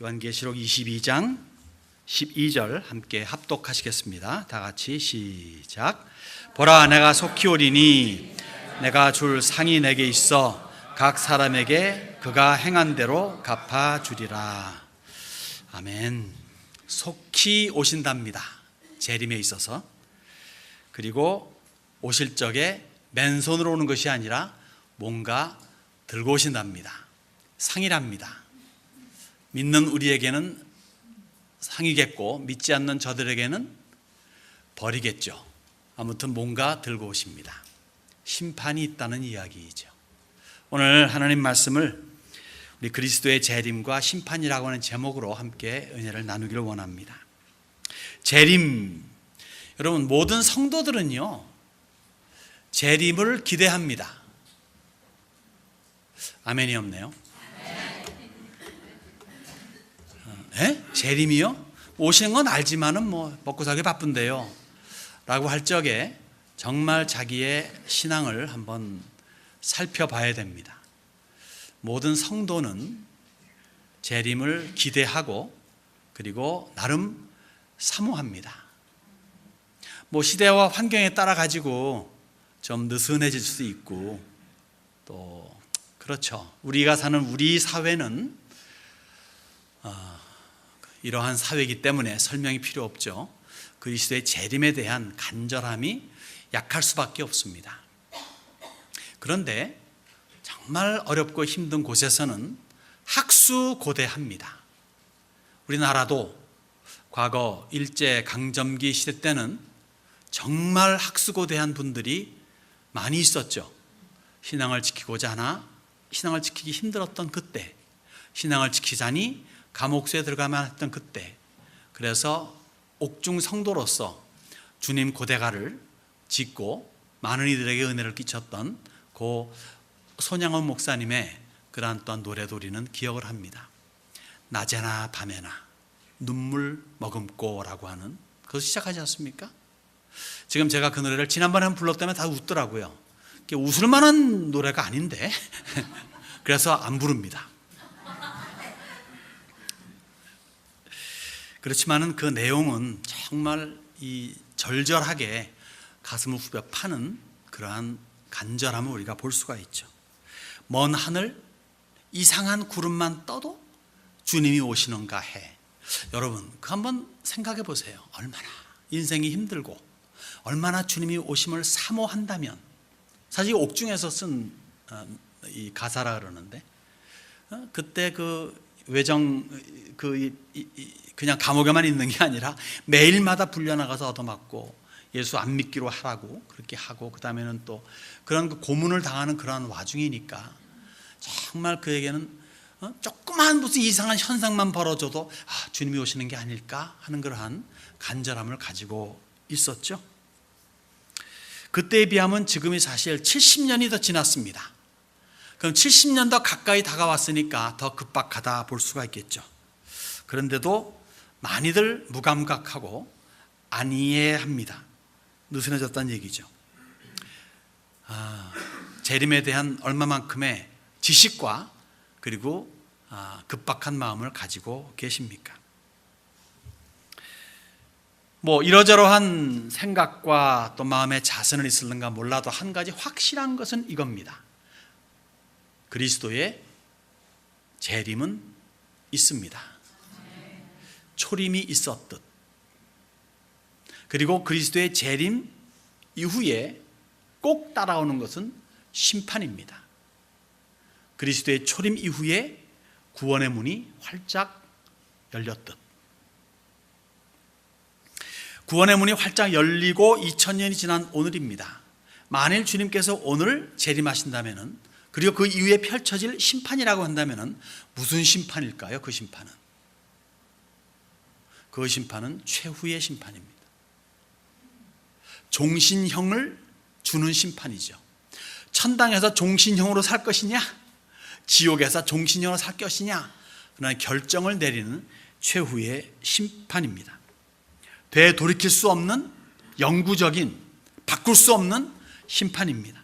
요한계시록 22장 12절 함께 합독하시겠습니다. 다 같이 시작. 보라, 내가 속히 오리니 내가 줄 상이 내게 있어 각 사람에게 그가 행한 대로 갚아주리라. 아멘. 속히 오신답니다. 재림에 있어서. 그리고 오실 적에 맨손으로 오는 것이 아니라 뭔가 들고 오신답니다. 상이랍니다. 믿는 우리에게는 상이겠고 믿지 않는 저들에게는 벌이겠죠. 아무튼 뭔가 들고 오십니다. 심판이 있다는 이야기이죠. 오늘 하나님 말씀을 우리 그리스도의 재림과 심판이라고 하는 제목으로 함께 은혜를 나누기를 원합니다. 재림, 여러분 모든 성도들은요 재림을 기대합니다. 아멘이 없네요. 재림이요? 오시는 건 알지만은 먹고 살기 바쁜데요 라고 할 적에 정말 자기의 신앙을 한번 살펴봐야 됩니다. 모든 성도는 재림을 기대하고 그리고 나름 사모합니다. 시대와 환경에 따라 가지고 좀 느슨해질 수 있고 또 그렇죠. 우리가 사는 우리 사회는 이러한 사회이기 때문에 설명이 필요 없죠. 그리스도의 재림에 대한 간절함이 약할 수밖에 없습니다. 그런데 정말 어렵고 힘든 곳에서는 학수고대합니다. 우리나라도 과거 일제강점기 시대 때는 정말 학수고대한 분들이 많이 있었죠. 신앙을 지키고자 하나 신앙을 지키기 힘들었던 그때, 신앙을 지키자니 감옥수에 들어가만 했던 그때, 그래서 옥중 성도로서 주님 고대가를 짓고 많은 이들에게 은혜를 끼쳤던 고 손양원 목사님의 그러한 또한 노래도 우리는 기억을 합니다. 낮에나 밤에나 눈물 머금고라고 하는 그것을 시작하지 않습니까? 지금 제가 그 노래를 지난번에 한번 불렀다면 다 웃더라고요. 웃을 만한 노래가 아닌데 그래서 안 부릅니다. 그렇지만은 그 내용은 정말 절절하게 가슴을 후벼 파는 그러한 간절함을 우리가 볼 수가 있죠. 먼 하늘 이상한 구름만 떠도 주님이 오시는가 해. 여러분 그 한번 생각해 보세요. 얼마나 인생이 힘들고 얼마나 주님이 오심을 사모한다면, 사실 옥중에서 쓴 이 가사라 그러는데 그때 그 외정 그냥 감옥에만 있는 게 아니라 매일마다 불려나가서 얻어맞고 예수 안 믿기로 하라고 그렇게 하고 그 다음에는 또 그런 그 고문을 당하는 그러한 와중이니까 정말 그에게는 조그만 무슨 이상한 현상만 벌어져도 주님이 오시는 게 아닐까 하는 그러한 간절함을 가지고 있었죠. 그때에 비하면 지금이 사실 70년이 더 지났습니다. 그럼 70년 더 가까이 다가왔으니까 더 급박하다 볼 수가 있겠죠. 그런데도 많이들 무감각하고 안 이해합니다. 느슨해졌다는 얘기죠. 재림에 대한 얼마만큼의 지식과 그리고 급박한 마음을 가지고 계십니까? 이러저러한 생각과 또 마음의 자세는 있을는가 몰라도 한 가지 확실한 것은 이겁니다. 그리스도의 재림은 있습니다. 초림이 있었듯. 그리고 그리스도의 재림 이후에 꼭 따라오는 것은 심판입니다. 그리스도의 초림 이후에 구원의 문이 활짝 열렸듯. 구원의 문이 활짝 열리고 2000년이 지난 오늘입니다. 만일 주님께서 오늘 재림하신다면, 그리고 그 이후에 펼쳐질 심판이라고 한다면 무슨 심판일까요? 그 심판은 최후의 심판입니다. 종신형을 주는 심판이죠. 천당에서 종신형으로 살 것이냐, 지옥에서 종신형으로 살 것이냐, 그런 결정을 내리는 최후의 심판입니다. 되돌이킬 수 없는 영구적인, 바꿀 수 없는 심판입니다.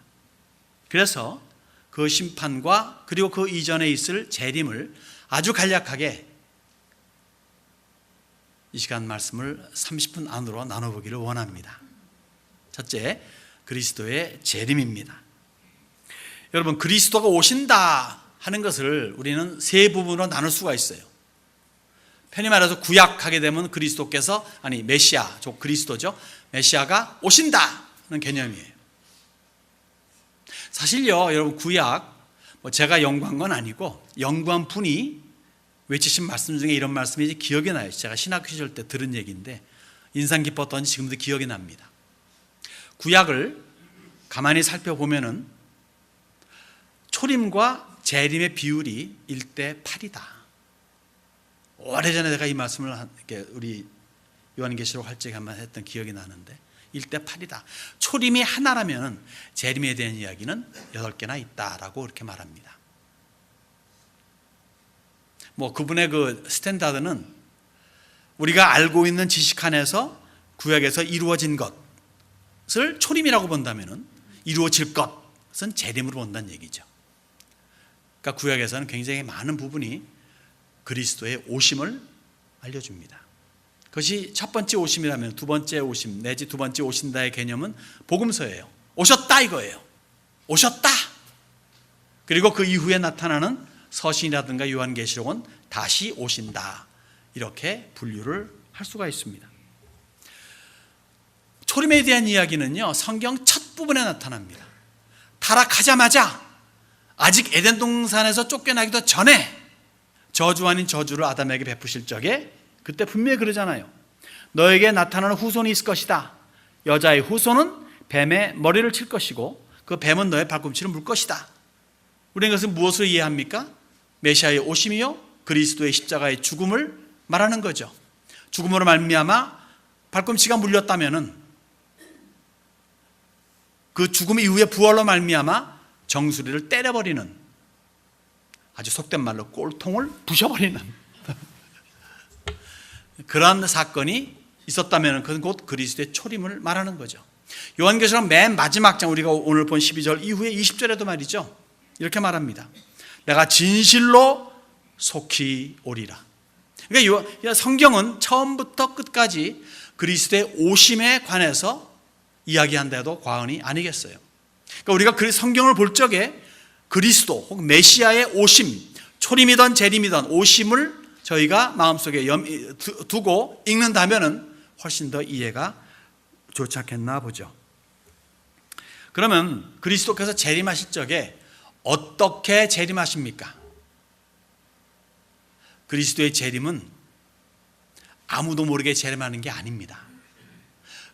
그래서 그 심판과 그리고 그 이전에 있을 재림을 아주 간략하게 이 시간 말씀을 30분 안으로 나눠보기를 원합니다. 첫째, 그리스도의 재림입니다. 여러분, 그리스도가 오신다 하는 것을 우리는 세 부분으로 나눌 수가 있어요. 편히 말해서 구약하게 되면 그리스도께서, 메시아, 그리스도죠. 메시아가 오신다는 개념이에요. 사실요, 여러분, 구약, 제가 연구한 건 아니고 연구한 분이 외치신 말씀 중에 이런 말씀이 기억이 나요. 제가 신학교 시절 때 들은 얘기인데 인상 깊었던 지금도 기억이 납니다. 구약을 가만히 살펴보면은 초림과 재림의 비율이 1대 8이다. 오래전에 제가 이 말씀을 우리 요한계시록 할 적에 한번 했던 기억이 나는데 1대 8이다. 초림이 하나라면 재림에 대한 이야기는 8개나 있다라고 그렇게 말합니다. 그분의 그 스탠다드는 우리가 알고 있는 지식 안에서 구약에서 이루어진 것을 초림이라고 본다면 이루어질 것은 재림으로 본다는 얘기죠. 그러니까 구약에서는 굉장히 많은 부분이 그리스도의 오심을 알려줍니다. 그것이 첫 번째 오심이라면 두 번째 오심 내지 두 번째 오신다의 개념은 복음서예요. 오셨다 이거예요. 오셨다. 그리고 그 이후에 나타나는 서신이라든가 요한계시록은 다시 오신다. 이렇게 분류를 할 수가 있습니다. 초림에 대한 이야기는요, 성경 첫 부분에 나타납니다. 타락하자마자 아직 에덴 동산에서 쫓겨나기도 전에 저주 아닌 저주를 아담에게 베푸실 적에 그때 분명히 그러잖아요. 너에게 나타나는 후손이 있을 것이다. 여자의 후손은 뱀의 머리를 칠 것이고 그 뱀은 너의 발꿈치를 물 것이다. 우리는 이것은 무엇을 이해합니까? 메시아의 오심이요, 그리스도의 십자가의 죽음을 말하는 거죠. 죽음으로 말미암아 발꿈치가 물렸다면은 그 죽음 이후에 부활로 말미암아 정수리를 때려버리는, 아주 속된 말로 꼴통을 부셔버리는 그런 사건이 있었다면 그건 곧 그리스도의 초림을 말하는 거죠. 요한계시록 맨 마지막 장, 우리가 오늘 본 12절 이후에 20절에도 말이죠, 이렇게 말합니다. 내가 진실로 속히 오리라. 그러니까 성경은 처음부터 끝까지 그리스도의 오심에 관해서 이야기한다 해도 과언이 아니겠어요. 그러니까 우리가 그 성경을 볼 적에 그리스도 혹은 메시아의 오심, 초림이든 재림이든 오심을 저희가 마음속에 두고 읽는다면 훨씬 더 이해가 좋지 않겠나 보죠. 그러면 그리스도께서 재림하실 적에 어떻게 재림하십니까? 그리스도의 재림은 아무도 모르게 재림하는 게 아닙니다.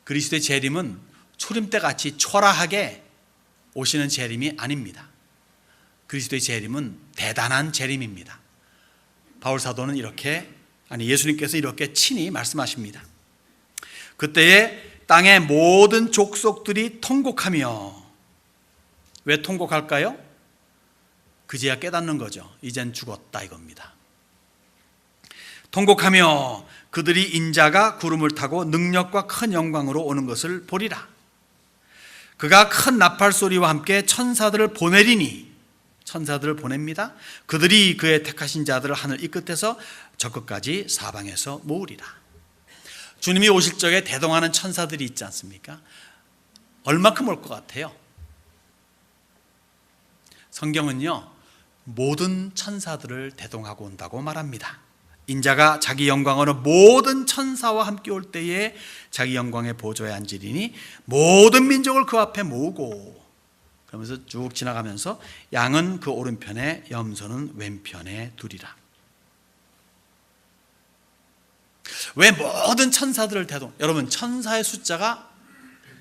그리스도의 재림은 초림 때 같이 초라하게 오시는 재림이 아닙니다. 그리스도의 재림은 대단한 재림입니다. 바울 사도는 예수님께서 이렇게 친히 말씀하십니다. 그때에 땅의 모든 족속들이 통곡하며, 왜 통곡할까요? 그제야 깨닫는 거죠. 이젠 죽었다 이겁니다. 통곡하며 그들이 인자가 구름을 타고 능력과 큰 영광으로 오는 것을 보리라. 그가 큰 나팔 소리와 함께 천사들을 보내리니, 천사들을 보냅니다. 그들이 그의 택하신 자들을 하늘 이 끝에서 저 끝까지 사방에서 모으리라. 주님이 오실 적에 대동하는 천사들이 있지 않습니까? 얼마큼 올 것 같아요? 성경은요, 모든 천사들을 대동하고 온다고 말합니다. 인자가 자기 영광으로 모든 천사와 함께 올 때에 자기 영광의 보좌에 앉으리니 모든 민족을 그 앞에 모으고, 그러면서 쭉 지나가면서 양은 그 오른편에 염소는 왼편에 두리라. 왜 모든 천사들을 대동? 여러분, 천사의 숫자가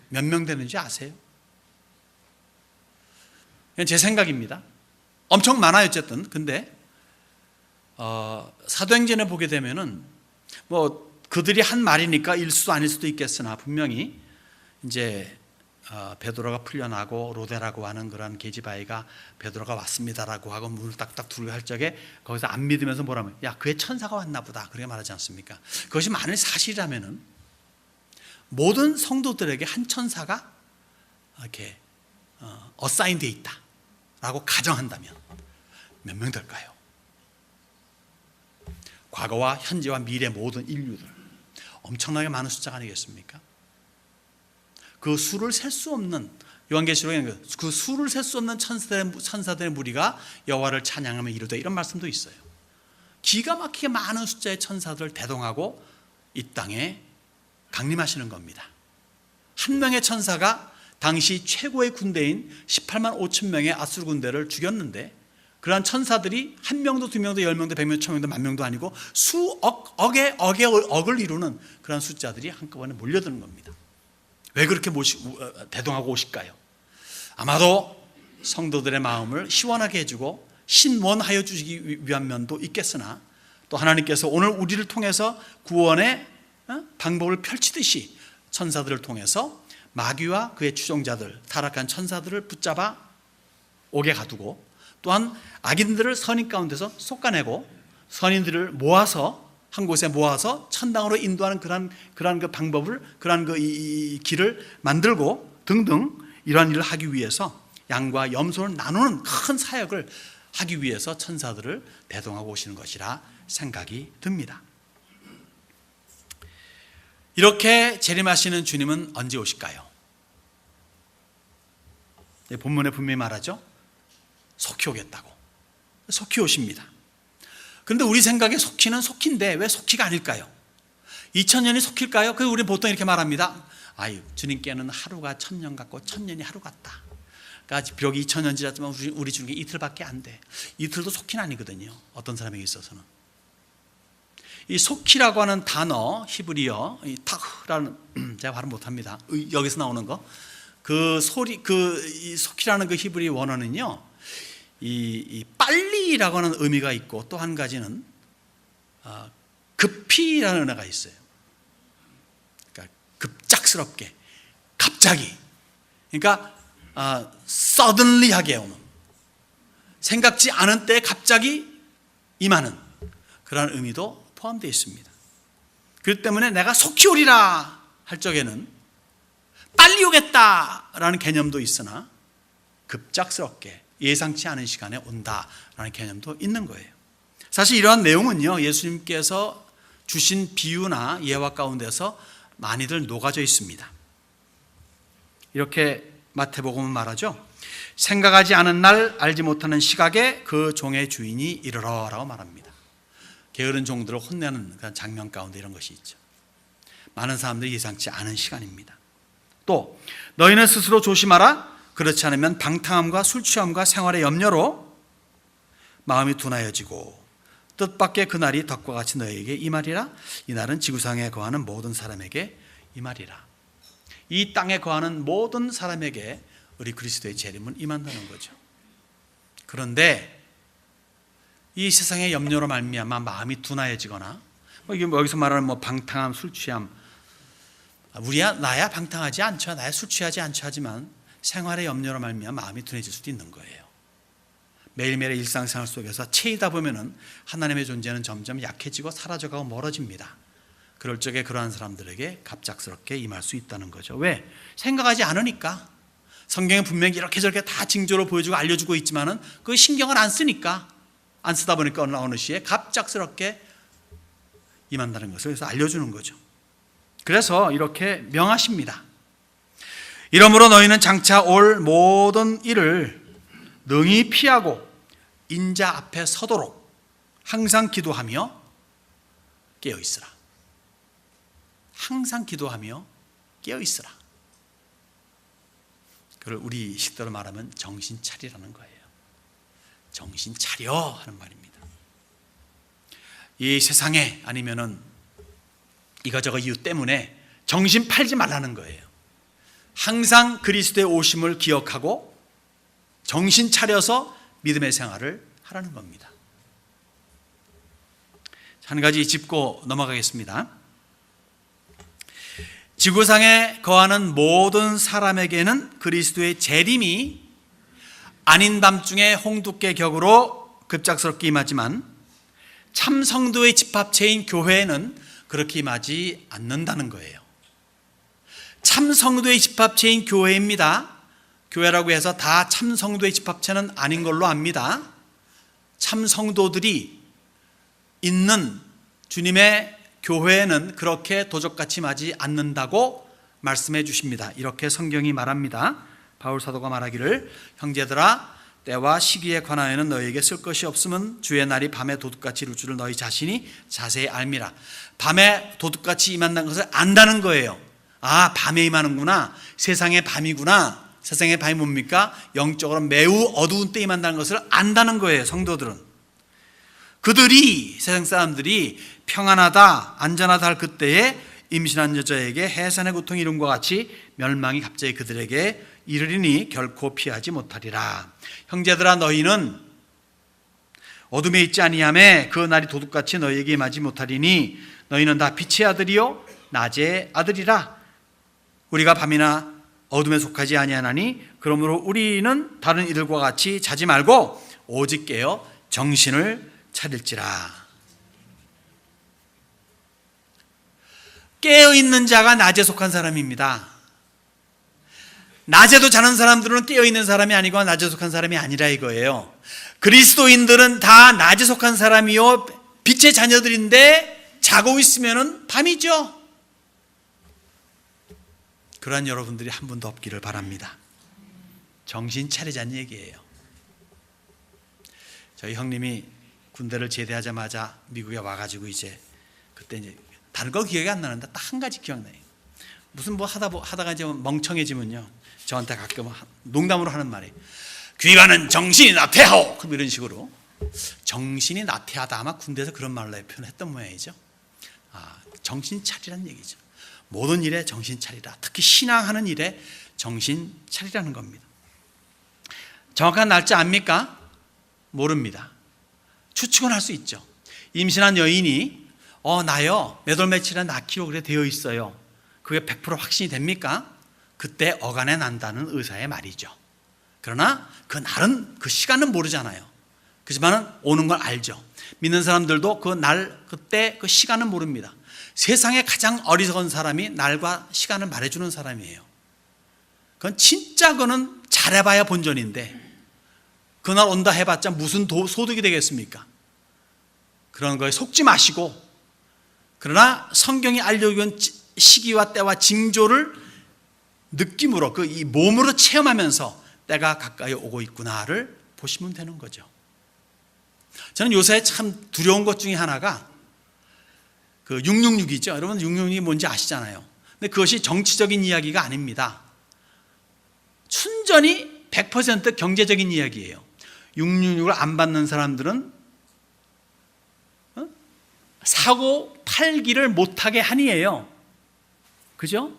몇 명 되는지 아세요? 제 생각입니다. 엄청 많아요. 어쨌든 근데 사도행전에 보게 되면은 그들이 한 말이니까 일수도 아닐 수도 있겠으나 분명히 이제 베드로가 풀려나고 로데라고 하는 그런 계집아이가 베드로가 왔습니다라고 하고 문을 딱딱 두르고 할 적에 거기서 안 믿으면서 뭐라면, 야, 그의 천사가 왔나 보다, 그렇게 말하지 않습니까? 그것이 만일 사실이라면은 모든 성도들에게 한 천사가 이렇게 어사인되어 있다라고 가정한다면 몇 명 될까요? 과거와 현재와 미래 모든 인류들 엄청나게 많은 숫자가 아니겠습니까? 그 수를 셀 수 없는, 요한계시록에 그 수를 셀 수 없는 천사들의 무리가 여호와를 찬양하며 이르되, 이런 말씀도 있어요. 기가 막히게 많은 숫자의 천사들을 대동하고 이 땅에 강림하시는 겁니다. 한 명의 천사가 당시 최고의 군대인 18만 5천 명의 아수르 군대를 죽였는데, 그러한 천사들이 한 명도 두 명도 10명도 100명도 1000명도 10,000명도 아니고 억을 이루는 그런 숫자들이 한꺼번에 몰려드는 겁니다. 왜 그렇게 대동하고 오실까요? 아마도 성도들의 마음을 시원하게 해주고 신원하여 주시기 위한 면도 있겠으나, 또 하나님께서 오늘 우리를 통해서 구원의 방법을 펼치듯이 천사들을 통해서 마귀와 그의 추종자들, 타락한 천사들을 붙잡아 옥에 가두고, 또한 악인들을 선인 가운데서 솎아내고 선인들을 모아서 한 곳에 모아서 천당으로 인도하는 그러한 그 방법을, 그러한 이 길을 만들고 등등, 이러한 일을 하기 위해서 양과 염소를 나누는 큰 사역을 하기 위해서 천사들을 대동하고 오시는 것이라 생각이 듭니다. 이렇게 재림하시는 주님은 언제 오실까요? 본문에 분명히 말하죠. 속히 오겠다고. 속히 오십니다. 그런데 우리 생각에 속히는 속히인데 왜 속히가 아닐까요? 2000년이 속힐까요? 그래서 우리는 보통 이렇게 말합니다. 아유, 주님께는 하루가 1000년 같고 1000년이 하루 같다. 그러니까 비록 2000년 지났지만 우리 주님께 이틀밖에 안 돼. 이틀도 속히는 아니거든요. 어떤 사람에게 있어서는. 이 속히라고 하는 단어, 히브리어, 이 타흐라는, 제가 발음 못합니다. 여기서 나오는 거. 이 속히라는 그 히브리 원어는요, 이 빨리라고 하는 의미가 있고, 또 한 가지는 급히라는 의미가 있어요. 그러니까 급작스럽게, 갑자기, 그러니까 suddenly 하게 오는, 생각지 않은 때에 갑자기 임하는 그런 의미도 포함되어 있습니다. 그렇기 때문에 내가 속히 오리라 할 적에는 빨리 오겠다라는 개념도 있으나, 급작스럽게 예상치 않은 시간에 온다라는 개념도 있는 거예요. 사실 이러한 내용은요, 예수님께서 주신 비유나 예화 가운데서 많이들 녹아져 있습니다. 이렇게 마태복음은 말하죠. 생각하지 않은 날, 알지 못하는 시각에 그 종의 주인이 이르러라고 말합니다. 게으른 종들을 혼내는 그런 장면 가운데 이런 것이 있죠. 많은 사람들이 예상치 않은 시간입니다. 또 너희는 스스로 조심하라. 그렇지 않으면 방탕함과 술 취함과 생활의 염려로 마음이 둔하여지고 뜻밖의 그날이 덕과 같이 너희에게 임하리라. 이날은 지구상에 거하는 모든 사람에게 임하리라. 이 땅에 거하는 모든 사람에게 우리 그리스도의 재림은 임한다는 거죠. 그런데 이 세상의 염려로 말미암아 마음이 둔하여지거나, 여기서 말하는 방탕함, 술 취함, 나야 방탕하지 않죠, 나야 술 취하지 않죠, 하지만 생활의 염려로 말미암아 마음이 둔해질 수도 있는 거예요. 매일매일의 일상생활 속에서 채이다 보면은 하나님의 존재는 점점 약해지고 사라져가고 멀어집니다. 그럴 적에 그러한 사람들에게 갑작스럽게 임할 수 있다는 거죠. 왜? 생각하지 않으니까. 성경에 분명히 이렇게 저렇게 다 징조로 보여주고 알려주고 있지만은 그 신경을 안 쓰니까, 안 쓰다 보니까 어느 시에 갑작스럽게 임한다는 것을 그래서 알려주는 거죠. 그래서 이렇게 명하십니다. 이러므로 너희는 장차 올 모든 일을 능히 피하고 인자 앞에 서도록 항상 기도하며 깨어 있으라. 항상 기도하며 깨어 있으라. 그걸 우리 식대로 말하면 정신 차리라는 거예요. 정신 차려 하는 말입니다. 이 세상에 아니면은 이거저거 이유 때문에 정신 팔지 말라는 거예요. 항상 그리스도의 오심을 기억하고 정신 차려서 믿음의 생활을 하라는 겁니다. 한 가지 짚고 넘어가겠습니다. 지구상에 거하는 모든 사람에게는 그리스도의 재림이 아닌 밤중에 홍두깨 격으로 급작스럽게 임하지만 참 성도의 집합체인 교회에는 그렇게 임하지 않는다는 거예요. 참 성도의 집합체인 교회입니다. 교회라고 해서 다 참 성도의 집합체는 아닌 걸로 압니다. 참 성도들이 있는 주님의 교회는 그렇게 도적같이 맞지 않는다고 말씀해 주십니다. 이렇게 성경이 말합니다. 바울 사도가 말하기를 형제들아 때와 시기에 관하여는 너희에게 쓸 것이 없으면 주의 날이 밤에 도둑같이 이룰 줄을 너희 자신이 자세히 알미라. 밤에 도둑같이 임한다는 것을 안다는 거예요. 아, 밤에 임하는구나. 세상의 밤이구나. 세상의 밤이 뭡니까? 영적으로 매우 어두운 때 임한다는 것을 안다는 거예요. 성도들은. 그들이, 세상 사람들이 평안하다 안전하다 할 그때에 임신한 여자에게 해산의 고통이 이룬 것 같이 멸망이 갑자기 그들에게 이르리니 결코 피하지 못하리라. 형제들아 너희는 어둠에 있지 아니하매 그 날이 도둑같이 너희에게 임하지 못하리니 너희는 다 빛의 아들이요 낮의 아들이라. 우리가 밤이나 어둠에 속하지 아니하나니 그러므로 우리는 다른 이들과 같이 자지 말고 오직 깨어 정신을 차릴지라. 깨어있는 자가 낮에 속한 사람입니다. 낮에도 자는 사람들은 깨어있는 사람이 아니고 낮에 속한 사람이 아니라 이거예요. 그리스도인들은 다 낮에 속한 사람이요 빛의 자녀들인데 자고 있으면 밤이죠. 그러한 여러분들이 한 분도 없기를 바랍니다. 정신 차리자는 얘기예요. 저희 형님이 군대를 제대하자마자 미국에 와가지고 이제 그때 이제 다른 거 기억이 안 나는데 딱 한 가지 기억나요. 무슨 뭐 하다가 이제 멍청해지면요 저한테 가끔 농담으로 하는 말이 귀가는 정신이 나태하오. 그럼 이런 식으로 정신이 나태하다 아마 군대에서 그런 말로 표현했던 모양이죠. 정신 차리라는 얘기죠. 모든 일에 정신 차리라. 특히 신앙하는 일에 정신 차리라는 겁니다. 정확한 날짜 압니까? 모릅니다. 추측은 할 수 있죠. 임신한 여인이 나요 몇 월 며칠에 낳기로 그래 되어 있어요. 그게 100% 확신이 됩니까? 그때 어간에 난다는 의사의 말이죠. 그러나 그 날은 그 시간은 모르잖아요. 그렇지만 오는 걸 알죠. 믿는 사람들도 그 날 그때 그 시간은 모릅니다. 세상에 가장 어리석은 사람이 날과 시간을 말해주는 사람이에요. 그건 진짜 그거는 잘해봐야 본전인데 그날 온다 해봤자 무슨 소득이 되겠습니까? 그런 거에 속지 마시고 그러나 성경이 알려준 시기와 때와 징조를 느낌으로 이 몸으로 체험하면서 때가 가까이 오고 있구나를 보시면 되는 거죠. 저는 요새 참 두려운 것 중에 하나가 그 666이죠. 여러분 666이 뭔지 아시잖아요. 근데 그것이 정치적인 이야기가 아닙니다. 순전히 100% 경제적인 이야기예요. 666을 안 받는 사람들은 사고 팔기를 못하게 한이에요. 그죠?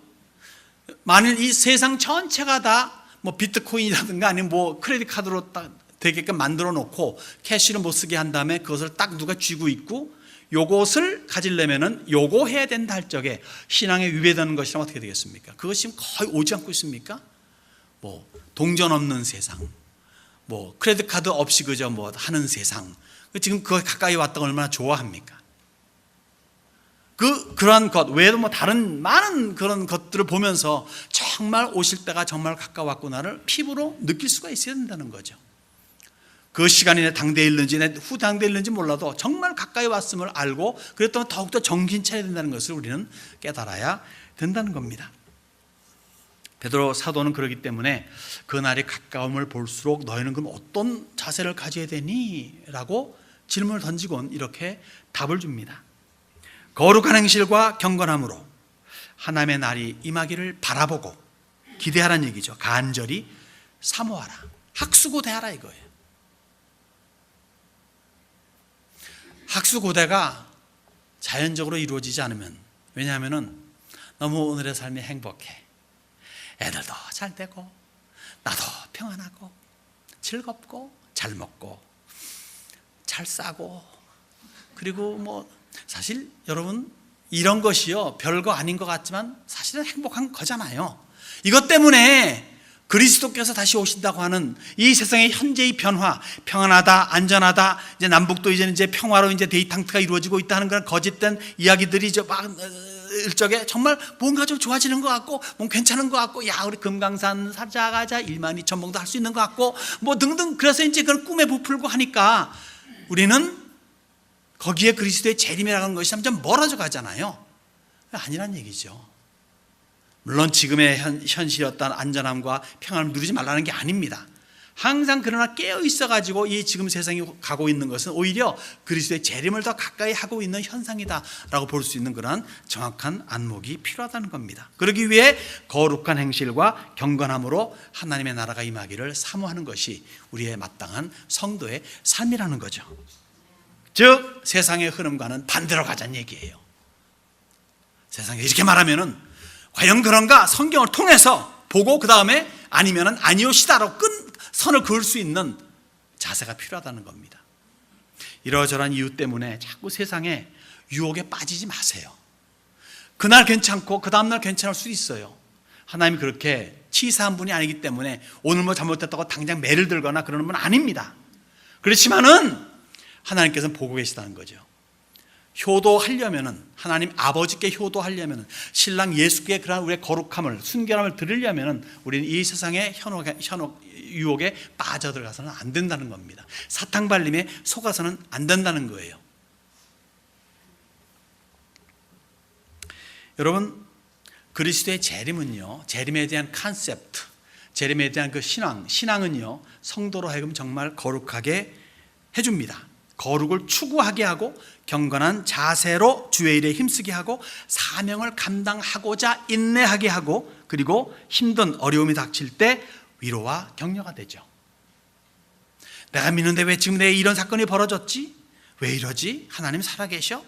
만일 이 세상 전체가 다 뭐 비트코인이라든가 아니면 뭐 크레딧 카드로 딱 되게끔 만들어 놓고 캐시를 못 쓰게 한 다음에 그것을 딱 누가 쥐고 있고 요것을 가지려면은 요거 해야 된다 할 적에 신앙에 위배되는 것이라면 어떻게 되겠습니까? 그것이 거의 오지 않고 있습니까? 뭐 동전 없는 세상, 뭐 크레딧 카드 없이 그저 뭐 하는 세상. 지금 그거 가까이 왔다고 얼마나 좋아합니까? 그러한 것 외에도 뭐 다른 많은 그런 것들을 보면서 정말 오실 때가 정말 가까웠구나를 피부로 느낄 수가 있어야 된다는 거죠. 그 시간이 내 당대에 있는지 내 후 당대에 있는지 몰라도 정말 가까이 왔음을 알고 그랬더니 더욱더 정신 차려야 된다는 것을 우리는 깨달아야 된다는 겁니다. 베드로 사도는 그러기 때문에 그날이 가까움을 볼수록 너희는 그럼 어떤 자세를 가져야 되니? 라고 질문을 던지곤 이렇게 답을 줍니다. 거룩한 행실과 경건함으로 하나님의 날이 임하기를 바라보고 기대하라는 얘기죠. 간절히 사모하라. 학수고대하라 이거예요. 학수고대가 자연적으로 이루어지지 않으면 왜냐하면 너무 오늘의 삶이 행복해. 애들도 잘 되고 나도 평안하고 즐겁고 잘 먹고 잘 싸고 그리고 뭐 사실 여러분 이런 것이요 별거 아닌 것 같지만 사실은 행복한 거잖아요. 이것 때문에 그리스도께서 다시 오신다고 하는 이 세상의 현재의 변화, 평안하다, 안전하다, 이제 남북도 이제 평화로 이제 데이탕트가 이루어지고 있다는 그런 거짓된 이야기들이 막 일적에 정말 뭔가 좀 좋아지는 것 같고, 뭔가 괜찮은 것 같고, 야 우리 금강산 살자가자 12,000봉도 할 수 있는 것 같고, 뭐 등등. 그래서 이제 그런 꿈에 부풀고 하니까 우리는 거기에 그리스도의 재림이라는 것이 점점 멀어져 가잖아요. 아니란 얘기죠. 물론 지금의 현실의 어떤 안전함과 평안을 누리지 말라는 게 아닙니다. 항상 그러나 깨어 있어가지고 이 지금 세상이 가고 있는 것은 오히려 그리스도의 재림을 더 가까이 하고 있는 현상이다라고 볼 수 있는 그러한 정확한 안목이 필요하다는 겁니다. 그러기 위해 거룩한 행실과 경건함으로 하나님의 나라가 임하기를 사모하는 것이 우리의 마땅한 성도의 삶이라는 거죠. 즉 세상의 흐름과는 반대로 가자는 얘기예요. 세상에 이렇게 말하면은 과연 그런가 성경을 통해서 보고 그 다음에 아니면은 아니오시다로 선을 그을 수 있는 자세가 필요하다는 겁니다. 이러저러한 이유 때문에 자꾸 세상에 유혹에 빠지지 마세요. 그날 괜찮고 그 다음날 괜찮을 수 있어요. 하나님이 그렇게 치사한 분이 아니기 때문에 오늘 뭐 잘못됐다고 당장 매를 들거나 그러는 분 아닙니다. 그렇지만은 하나님께서는 보고 계시다는 거죠. 효도하려면은 하나님 아버지께 효도하려면은 신랑 예수께 그러한 우리의 거룩함을 순결함을 드리려면은 우리는 이 세상의 유혹에 빠져들어가서는 안 된다는 겁니다. 사탕 발림에 속아서는 안 된다는 거예요. 여러분, 그리스도의 재림은요, 재림에 대한 컨셉트, 재림에 대한 그 신앙은요, 성도로 하여금 정말 거룩하게 해줍니다. 거룩을 추구하게 하고 경건한 자세로 주의 일에 힘쓰게 하고 사명을 감당하고자 인내하게 하고 그리고 힘든 어려움이 닥칠 때 위로와 격려가 되죠. 내가 믿는데 왜 지금 내 이런 사건이 벌어졌지? 왜 이러지? 하나님 살아계셔?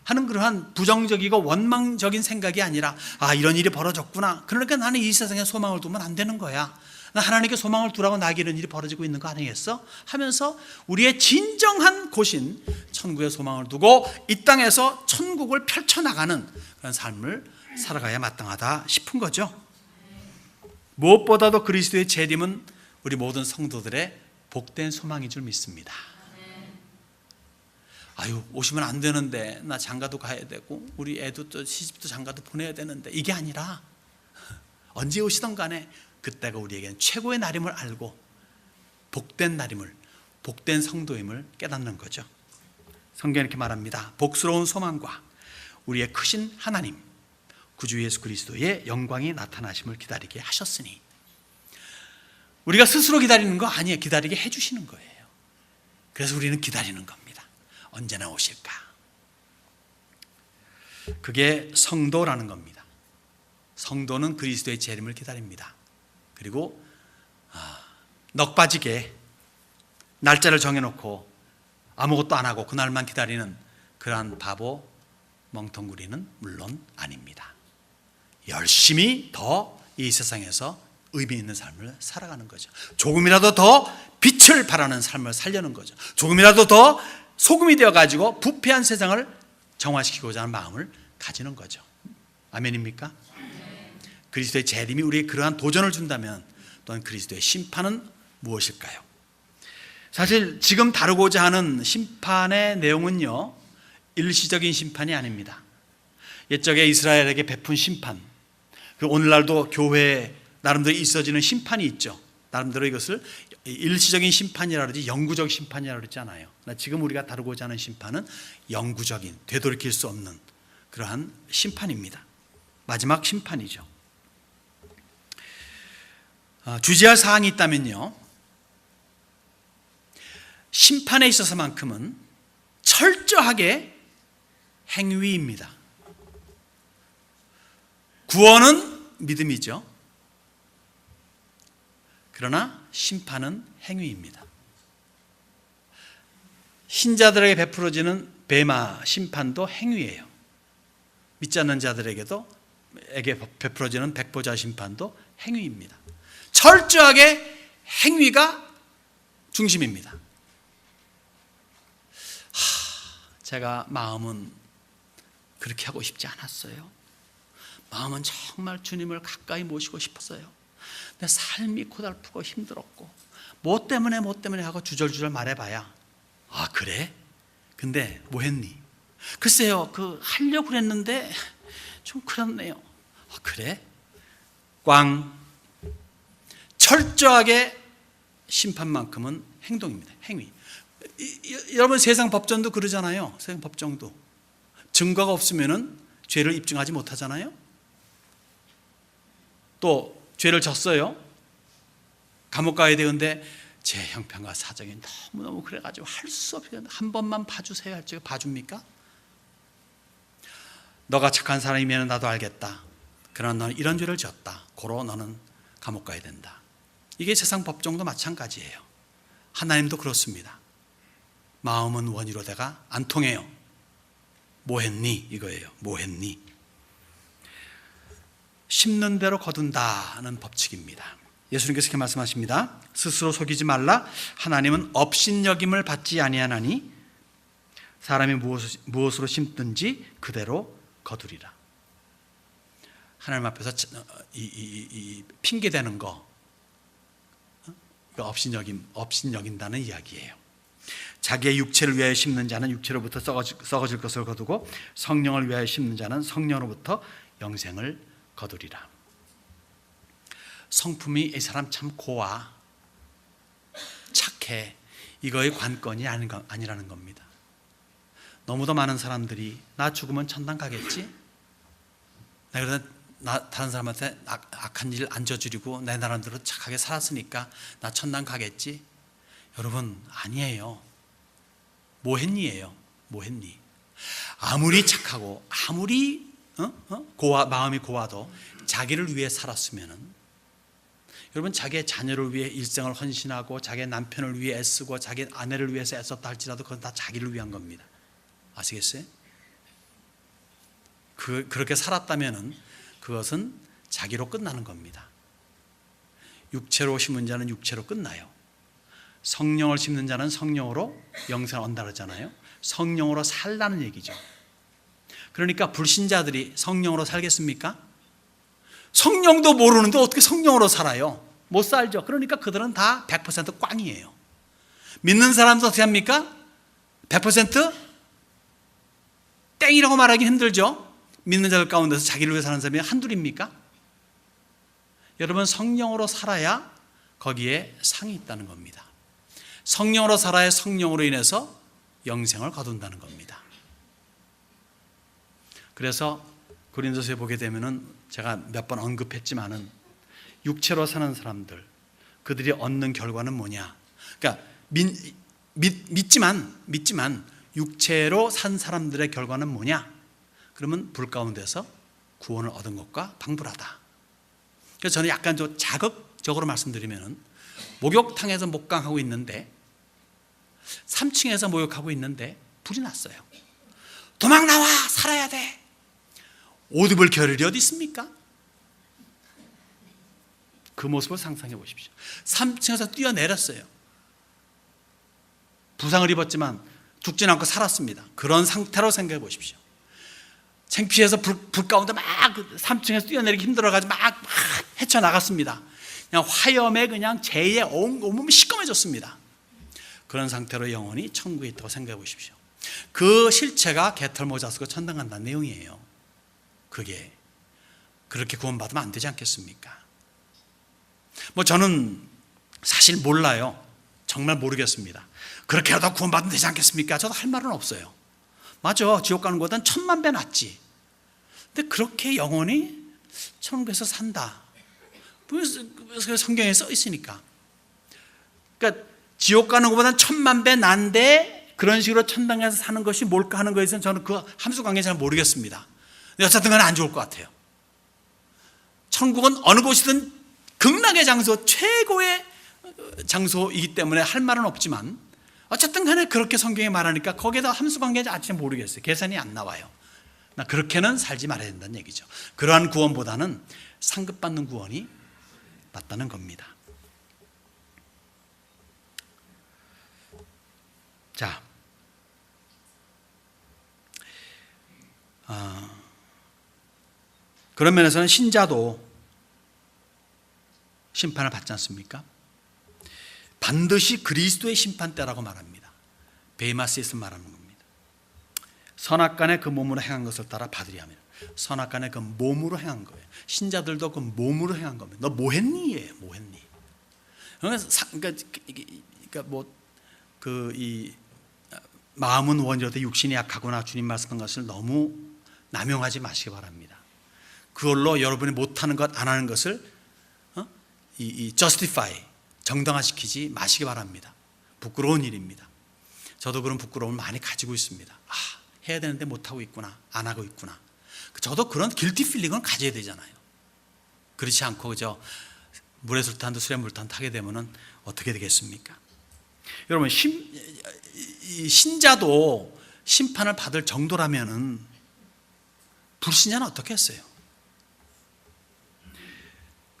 하는 그러한 부정적이고 원망적인 생각이 아니라 이런 일이 벌어졌구나. 그러니까 나는 이 세상에 소망을 두면 안 되는 거야. 나 하나님께 소망을 두라고 나에게 이런 일이 벌어지고 있는 거 아니겠어? 하면서 우리의 진정한 곳인 천국의 소망을 두고 이 땅에서 천국을 펼쳐나가는 그런 삶을 살아가야 마땅하다 싶은 거죠. 무엇보다도 그리스도의 재림은 우리 모든 성도들의 복된 소망인 줄 믿습니다. 오시면 안 되는데 나 장가도 가야 되고 우리 애도 또 시집도 장가도 보내야 되는데 이게 아니라 언제 오시던 간에 그때가 우리에게는 최고의 날임을 알고 복된 날임을, 복된 성도임을 깨닫는 거죠. 성경이 이렇게 말합니다. 복스러운 소망과 우리의 크신 하나님 구주 예수 그리스도의 영광이 나타나심을 기다리게 하셨으니, 우리가 스스로 기다리는 거 아니에요. 기다리게 해주시는 거예요. 그래서 우리는 기다리는 겁니다. 언제나 오실까? 그게 성도라는 겁니다. 성도는 그리스도의 재림을 기다립니다. 그리고 넋 빠지게 날짜를 정해놓고 아무것도 안 하고 그날만 기다리는 그러한 바보 멍텅구리는 물론 아닙니다. 열심히 더 이 세상에서 의미 있는 삶을 살아가는 거죠. 조금이라도 더 빛을 발하는 삶을 살려는 거죠. 조금이라도 더 소금이 되어가지고 부패한 세상을 정화시키고자 하는 마음을 가지는 거죠. 아멘입니까? 그리스도의 재림이 우리에게 그러한 도전을 준다면 또한 그리스도의 심판은 무엇일까요? 사실 지금 다루고자 하는 심판의 내용은요, 일시적인 심판이 아닙니다. 옛적에 이스라엘에게 베푼 심판, 그리고 오늘날도 교회에 나름대로 있어지는 심판이 있죠. 나름대로 이것을 일시적인 심판이라 그러지 영구적 심판이라 그러지 않아요. 지금 우리가 다루고자 하는 심판은 영구적인, 되돌이킬 수 없는 그러한 심판입니다. 마지막 심판이죠. 주제할 사항이 있다면요, 심판에 있어서만큼은 철저하게 행위입니다. 구원은 믿음이죠. 그러나 심판은 행위입니다. 신자들에게 베풀어지는 베마 심판도 행위예요. 믿지 않는 자들에게도 베풀어지는 백보자 심판도 행위입니다. 철저하게 행위가 중심입니다. 제가 마음은 그렇게 하고 싶지 않았어요. 마음은 정말 주님을 가까이 모시고 싶었어요. 내 삶이 고달프고 힘들었고 뭐 때문에 하고 주절주절 말해봐야 그래? 근데 뭐 했니? 글쎄요, 하려고 그랬는데 좀 그렇네요. 그래? 꽝. 철저하게 심판만큼은 행동입니다. 행위. 여러분 세상 법정도 그러잖아요. 세상 법정도 증거가 없으면은 죄를 입증하지 못하잖아요. 또 죄를 졌어요. 감옥 가야 되는데 제 형편과 사정이 너무너무 그래가지고 할 수 없이 한 번만 봐주세요 할지 봐줍니까? 너가 착한 사람이면 나도 알겠다. 그러나 너는 이런 죄를 지었다. 고로 너는 감옥 가야 된다. 이게 세상 법정도 마찬가지예요. 하나님도 그렇습니다. 마음은 원이로다가 안 통해요. 뭐 했니? 이거예요. 뭐 했니? 심는 대로 거둔다는 법칙입니다. 예수님께서 이렇게 말씀하십니다. 스스로 속이지 말라. 하나님은 업신여김을 받지 아니하나니 사람이 무엇으로 심든지 그대로 거두리라. 하나님 앞에서 핑계대는 거 업신여긴다는 이야기예요. 자기의 육체를 위하여 심는 자는 육체로부터 썩어질 것을 거두고 성령을 위하여 심는 자는 성령으로부터 영생을 거두리라. 성품이 이 사람 참 고와 착해, 이거의 관건이 아니라는 겁니다. 너무도 많은 사람들이 나 죽으면 천당 가겠지? 내가 다른 사람한테 악한 일 안 저지르고 내 나름대로 착하게 살았으니까 나 천당 가겠지? 여러분 아니에요. 뭐 했니예요. 뭐 했니? 아무리 착하고 아무리 마음이 고와도 자기를 위해 살았으면은, 여러분 자기의 자녀를 위해 일생을 헌신하고 자기의 남편을 위해 애쓰고 자기 아내를 위해서 애썼다 할지라도 그건 다 자기를 위한 겁니다. 아시겠어요? 그렇게 살았다면은 그것은 자기로 끝나는 겁니다. 육체로 심은 자는 육체로 끝나요. 성령을 심는 자는 성령으로 영생을 얻는다 그러잖아요. 성령으로 살라는 얘기죠. 그러니까 불신자들이 성령으로 살겠습니까? 성령도 모르는데 어떻게 성령으로 살아요? 못 살죠. 그러니까 그들은 다 100% 꽝이에요. 믿는 사람도 어떻게 합니까? 100% 땡이라고 말하기 힘들죠. 믿는 자들 가운데서 자기를 위해 사는 사람이 한둘입니까? 여러분 성령으로 살아야 거기에 상이 있다는 겁니다. 성령으로 살아야 성령으로 인해서 영생을 거둔다는 겁니다. 그래서 고린도서에 보게 되면은 제가 몇 번 언급했지만은 육체로 사는 사람들, 그들이 얻는 결과는 뭐냐? 그러니까 믿지만 육체로 산 사람들의 결과는 뭐냐? 그러면 불 가운데서 구원을 얻은 것과 방불하다. 그래서 저는 약간 좀 자극적으로 말씀드리면은 목욕탕에서 목강하고 있는데 3층에서 목욕하고 있는데 불이 났어요. 도망 나와! 살아야 돼! 옷 입을 겨를이 어디 있습니까? 그 모습을 상상해 보십시오. 3층에서 뛰어내렸어요. 부상을 입었지만 죽진 않고 살았습니다. 그런 상태로 생각해 보십시오. 창피해서 불 가운데 막 3층에서 뛰어내리기 힘들어가지고 막 헤쳐나갔습니다. 그냥 화염에 그냥 재에 온몸이 시꺼매졌습니다. 그런 상태로 영원히 천국에 있다고 생각해 보십시오. 그 실체가 개털 모자 쓰고 천당 간다는 내용이에요. 그게 그렇게 구원받으면 안 되지 않겠습니까? 저는 사실 몰라요. 정말 모르겠습니다. 그렇게 하다 구원받으면 되지 않겠습니까? 저도 할 말은 없어요. 맞아, 지옥 가는 것보다는 1000만 배 낫지. 근데 그렇게 영원히 천국에서 산다. 성경에 써 있으니까. 그러니까 지옥 가는 것보다는 1000만 배 난데 그런 식으로 천당에서 사는 것이 뭘까 하는 것에 대해서는 저는 그 함수 관계 잘 모르겠습니다. 어쨌든 간에 안 좋을 것 같아요. 천국은 어느 곳이든 극락의 장소, 최고의 장소이기 때문에 할 말은 없지만 어쨌든 간에 그렇게 성경에 말하니까 거기에다 함수 관계인지 아직 모르겠어요. 계산이 안 나와요. 나 그렇게는 살지 말아야 된다는 얘기죠. 그러한 구원보다는 상급받는 구원이 낫다는 겁니다. 자, 그런 면에서는 신자도 심판을 받지 않습니까? 반드시 그리스도의 심판대라고 말합니다. 베이마스에서 말하는 겁니다. 선악간에 그 몸으로 행한 것을 따라 받으려 하면, 선악간에 그 몸으로 행한 거예요. 신자들도 그 몸으로 행한 겁니다. 너 뭐 했니? 뭐 했니? 그러니까 이 마음은 원이로되 육신이 약하구나 주님 말씀한 것을 너무 남용하지 마시기 바랍니다. 그걸로 여러분이 못하는 것, 안 하는 것을 justify, 정당화시키지 마시기 바랍니다. 부끄러운 일입니다. 저도 그런 부끄러움을 많이 가지고 있습니다. 해야 되는데 못하고 있구나, 안 하고 있구나. 저도 그런 길티 필링은 가져야 되잖아요. 그렇지 않고 그저 물에 술탄도 술에 물탄도 하게 되면 어떻게 되겠습니까? 여러분, 신자도 심판을 받을 정도라면은 불신자는 어떻게 했어요?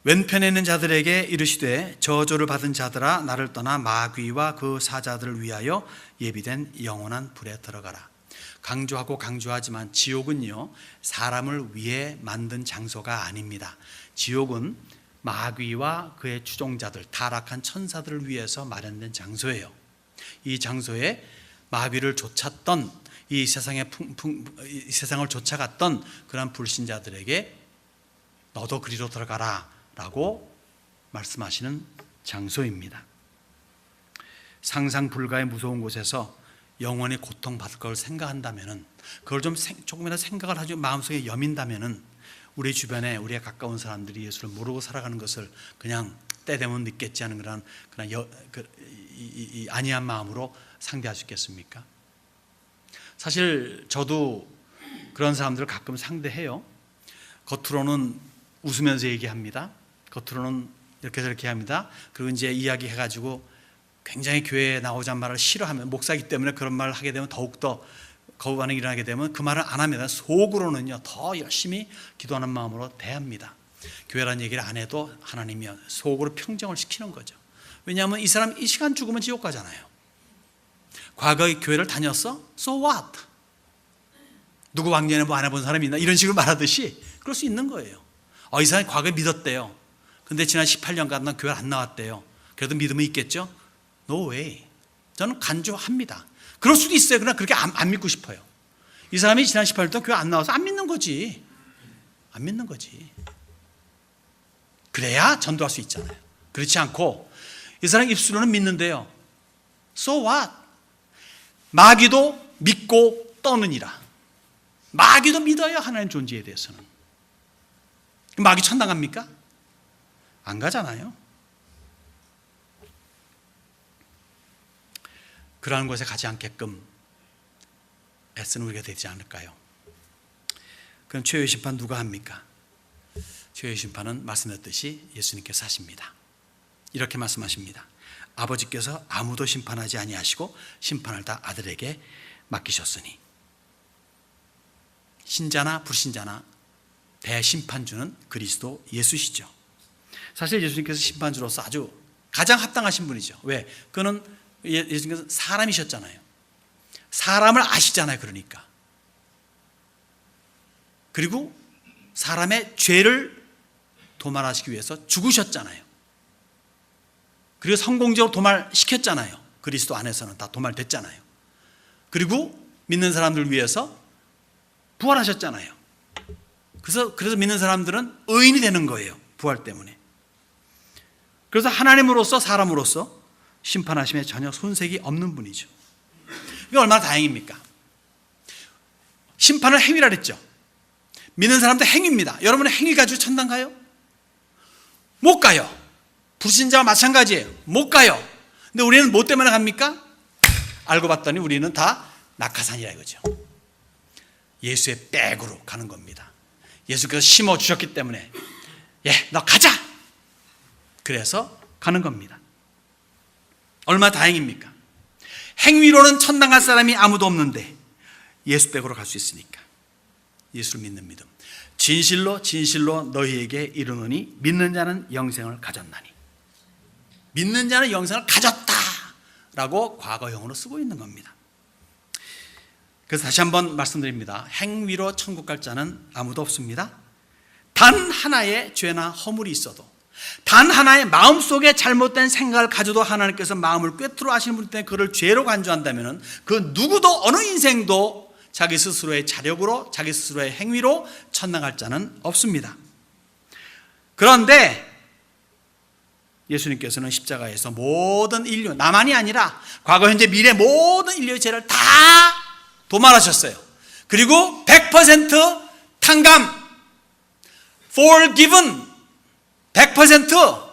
왼편에 있는 자들에게 이르시되 저주를 받은 자들아 나를 떠나 마귀와 그 사자들을 위하여 예비된 영원한 불에 들어가라. 강조하고 강조하지만 지옥은요, 사람을 위해 만든 장소가 아닙니다. 지옥은 마귀와 그의 추종자들, 타락한 천사들을 위해서 마련된 장소예요. 이 장소에 마귀를 쫓았던 이 세상을 쫓아갔던 그런 불신자들에게 너도 그리로 들어가라 라고 말씀하시는 장소입니다. 상상 불가의 무서운 곳에서 영원히 고통받을 걸 생각한다면, 그걸 조금이라도 생각을 하고 마음속에 여민다면 우리 주변에 우리의 가까운 사람들이 예수를 모르고 살아가는 것을 그냥 때 되면 믿겠지 하는 그런 안이한 마음으로 상대할 수 있겠습니까? 사실 저도 그런 사람들을 가끔 상대해요. 겉으로는 웃으면서 얘기합니다. 겉으로는 이렇게 저렇게 합니다. 그리고 이제 이야기해가지고 굉장히 교회에 나오자는 말을 싫어하면, 목사이기 때문에 그런 말을 하게 되면 더욱더 거부 반응이 일어나게 되면 그 말을 안 합니다. 속으로는요 더 열심히 기도하는 마음으로 대합니다. 교회라는 얘기를 안 해도 하나님이 속으로 평정을 시키는 거죠. 왜냐하면 이 사람 이 시간 죽으면 지옥 가잖아요. 과거에 교회를 다녔어? So what? 누구 왕년에 뭐 안 해본 사람이 있나? 이런 식으로 말하듯이 그럴 수 있는 거예요. 이 사람이 과거에 믿었대요. 근데 지난 18년간 난 교회를 안 나왔대요. 그래도 믿음은 있겠죠? No way. 저는 간주합니다. 그럴 수도 있어요. 그러나 그렇게 안 믿고 싶어요. 이 사람이 지난 18년 동안 교회 안 나와서 안 믿는 거지. 안 믿는 거지. 그래야 전도할 수 있잖아요. 그렇지 않고 이 사람 입술로는 믿는데요. So what? 마귀도 믿고 떠느니라. 마귀도 믿어요. 하나님 존재에 대해서는. 마귀 천당 갑니까? 안 가잖아요. 그러한 곳에 가지 않게끔 애쓰는 우리가 되지 않을까요? 그럼 최후의 심판 누가 합니까? 최후의 심판은 말씀드렸듯이 예수님께서 하십니다. 이렇게 말씀하십니다. 아버지께서 아무도 심판하지 아니하시고 심판을 다 아들에게 맡기셨으니. 신자나 불신자나 대심판주는 그리스도 예수시죠. 사실 예수님께서 심판주로서 아주 가장 합당하신 분이죠. 왜? 그는 예수님께서 사람이셨잖아요. 사람을 아시잖아요. 그러니까. 그리고 사람의 죄를 도말하시기 위해서 죽으셨잖아요. 그리고 성공적으로 도말시켰잖아요. 그리스도 안에서는 다 도말됐잖아요. 그리고 믿는 사람들을 위해서 부활하셨잖아요. 그래서 믿는 사람들은 의인이 되는 거예요. 부활 때문에. 그래서 하나님으로서 사람으로서 심판하심에 전혀 손색이 없는 분이죠. 이게 얼마나 다행입니까? 심판을 행위라 그랬죠. 믿는 사람들 행위입니다. 여러분의 행위 가지고 천당 가요? 못 가요. 불신자와 마찬가지예요. 못 가요. 근데 우리는 뭐 때문에 갑니까? 알고 봤더니 우리는 다 낙하산이라 이거죠. 예수의 백으로 가는 겁니다. 예수께서 심어주셨기 때문에 너 가자! 그래서 가는 겁니다. 얼마나 다행입니까? 행위로는 천당 갈 사람이 아무도 없는데 예수 백으로 갈 수 있으니까. 예수를 믿는 믿음. 진실로 진실로 너희에게 이르노니 믿는 자는 영생을 가졌나니. 믿는 자는 영생을 가졌다 라고 과거형으로 쓰고 있는 겁니다. 그래서 다시 한번 말씀드립니다. 행위로 천국 갈 자는 아무도 없습니다. 단 하나의 죄나 허물이 있어도, 단 하나의 마음속에 잘못된 생각을 가져도 하나님께서 마음을 꿰뚫어 아시는 분 때문에 그를 죄로 간주한다면 그 누구도 어느 인생도 자기 스스로의 자력으로, 자기 스스로의 행위로 천당 갈 자는 없습니다. 그런데 예수님께서는 십자가에서 모든 인류, 나만이 아니라 과거, 현재, 미래 모든 인류의 죄를 다 도말하셨어요. 그리고 100% 탕감, forgiven, 100%.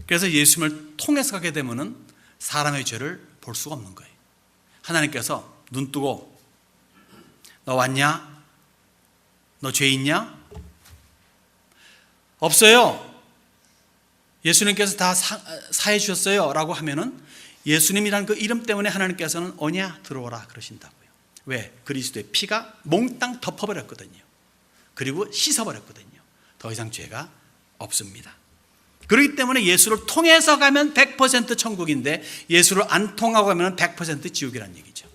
그래서 예수님을 통해서 가게 되면은 사람의 죄를 볼 수가 없는 거예요. 하나님께서 눈 뜨고 너 왔냐? 너 죄 있냐? 없어요. 예수님께서 다 사해 주셨어요 라고 하면은 예수님이라는 그 이름 때문에 하나님께서는 오냐 들어오라 그러신다고요. 왜? 그리스도의 피가 몽땅 덮어버렸거든요. 그리고 씻어버렸거든요. 더 이상 죄가 없습니다. 그렇기 때문에 예수를 통해서 가면 100% 천국인데 예수를 안 통하고 가면 100% 지옥이라는 얘기죠.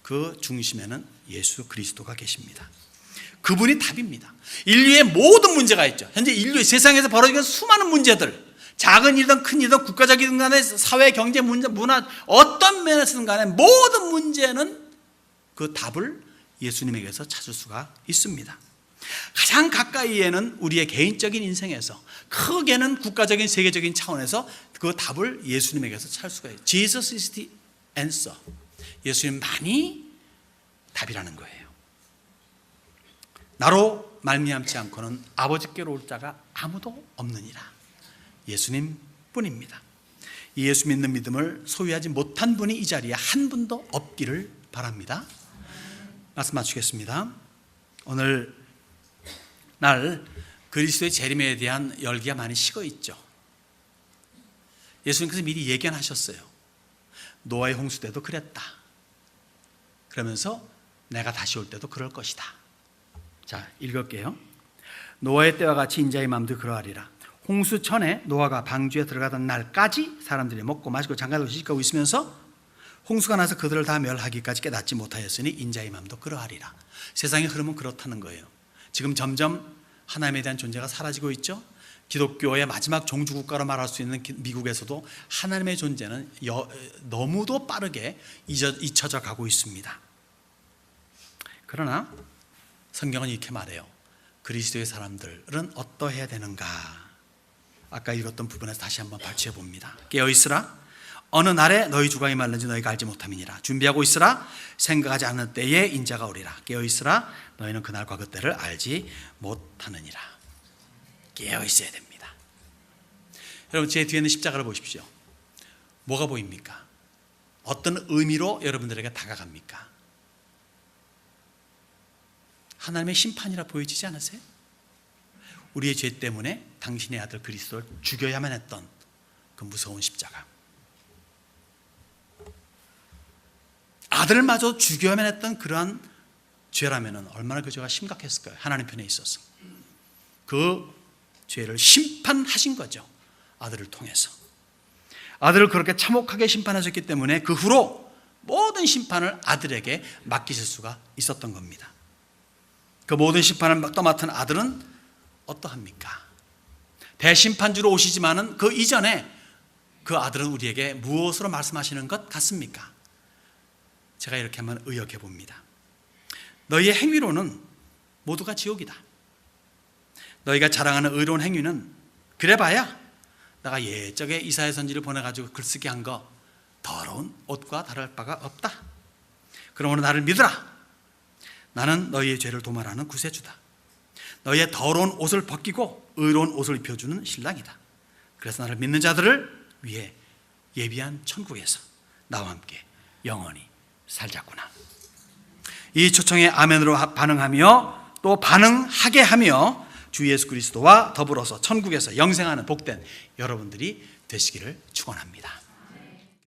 그 중심에는 예수 그리스도가 계십니다. 그분이 답입니다. 인류의 모든 문제가 있죠. 현재 인류의 세상에서 벌어지는 수많은 문제들, 작은 일이든 큰 일이든 국가적이든 간에 사회, 경제, 문제, 문화 어떤 면에서든 간에 모든 문제는 그 답을 예수님에게서 찾을 수가 있습니다. 가장 가까이에는 우리의 개인적인 인생에서, 크게는 국가적인 세계적인 차원에서 그 답을 예수님에게서 찾을 수가 있어요. Jesus is the answer. 예수님만이 답이라는 거예요. 나로 말미암지 않고는 아버지께로 올 자가 아무도 없느니라. 예수님 뿐입니다. 이 예수 믿는 믿음을 소유하지 못한 분이 이 자리에 한 분도 없기를 바랍니다. 말씀 마치겠습니다. 오늘 날 그리스도의 재림에 대한 열기가 많이 식어 있죠. 예수님께서 미리 예견하셨어요. 노아의 홍수 때도 그랬다. 그러면서 내가 다시 올 때도 그럴 것이다. 자, 읽을게요. 노아의 때와 같이 인자의 마음도 그러하리라. 홍수 전에 노아가 방주에 들어가던 날까지 사람들이 먹고 마시고 장가들고 시집가고 있으면서 홍수가 나서 그들을 다 멸하기까지 깨닫지 못하였으니 인자의 마음도 그러하리라. 세상의 흐름은 그렇다는 거예요. 지금 점점 하나님에 대한 존재가 사라지고 있죠. 기독교의 마지막 종주국가로 말할 수 있는 미국에서도 하나님의 존재는 너무도 빠르게 잊혀져 가고 있습니다. 그러나 성경은 이렇게 말해요. 그리스도의 사람들은 어떠해야 되는가? 아까 읽었던 부분에서 다시 한번 발췌해 봅니다. 깨어있으라. 어느 날에 너희 주가 임할는지 너희가 알지 못함이니라. 준비하고 있으라. 생각하지 않는 때에 인자가 오리라. 깨어있으라. 너희는 그날과 그때를 알지 못하느니라. 깨어있어야 됩니다. 여러분, 제 뒤에 있는 십자가를 보십시오. 뭐가 보입니까? 어떤 의미로 여러분들에게 다가갑니까? 하나님의 심판이라 보여지지 않으세요? 우리의 죄 때문에 당신의 아들 그리스도를 죽여야만 했던 그 무서운 십자가. 아들마저 죽여야만 했던 그러한 죄라면 얼마나 그 죄가 심각했을까요? 하나님 편에 있어서. 그 죄를 심판하신 거죠. 아들을 통해서. 아들을 그렇게 참혹하게 심판하셨기 때문에 그 후로 모든 심판을 아들에게 맡기실 수가 있었던 겁니다. 그 모든 심판을 떠맡은 아들은 어떠합니까? 대심판주로 오시지만은 그 이전에 그 아들은 우리에게 무엇으로 말씀하시는 것 같습니까? 제가 이렇게 한번 의역해 봅니다. 너희의 행위로는 모두가 지옥이다. 너희가 자랑하는 의로운 행위는 그래봐야 내가 예적에 이사야 선지를 보내가지고 글쓰기 한 거 더러운 옷과 다를 바가 없다. 그러므로 나를 믿으라. 나는 너희의 죄를 도말하는 구세주다. 너희의 더러운 옷을 벗기고 의로운 옷을 입혀주는 신랑이다. 그래서 나를 믿는 자들을 위해 예비한 천국에서 나와 함께 영원히 살자꾸나. 이 초청에 아멘으로 반응하며 또 반응하게 하며 주 예수 그리스도와 더불어서 천국에서 영생하는 복된 여러분들이 되시기를 축원합니다.